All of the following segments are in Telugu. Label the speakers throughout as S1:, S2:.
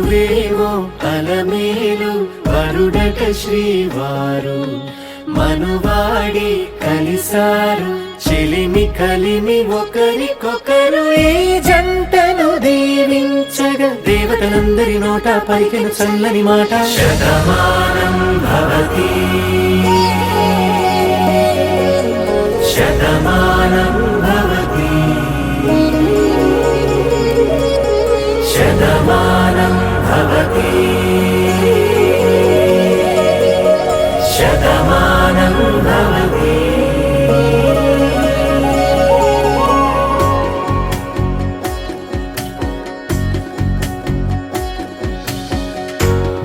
S1: మనువేమో అలమేలు వరుడట శ్రీవారు మనువాడి కలిసారు చెలిమి కలిమి ఒకరికొకరు ఈ జంటను దీవించగా దేవతలందరి నోట పలికిన చల్లని మాట శతమానం భవతి శతమానం భవతి శతమానం భవతి శతమానం భవతి.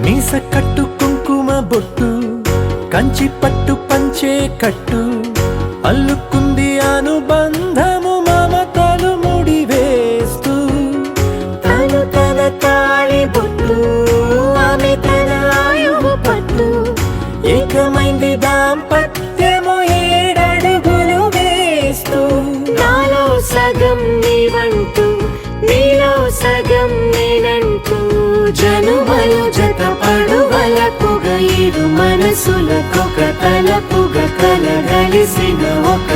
S1: మీస కట్టు కుంకుమ బొట్టు కంచి పట్టు పంచే కట్టు అల్లుకుంది అనుబంధము మమతలు ముడివేస్తూ
S2: తను తన తాళి బొట్టు ఆమె తన ఆయువు పట్టు
S1: ఏకమైంది దాంపత్యము 7 అడుగులు వేస్తూ
S2: నాలో సగం నీవంటూ నీలో సగం నేనంటూ
S1: జనుమలు జత పడువలపుగ 7 మనసులకొక తలపుగ కలగలిసిన ఒక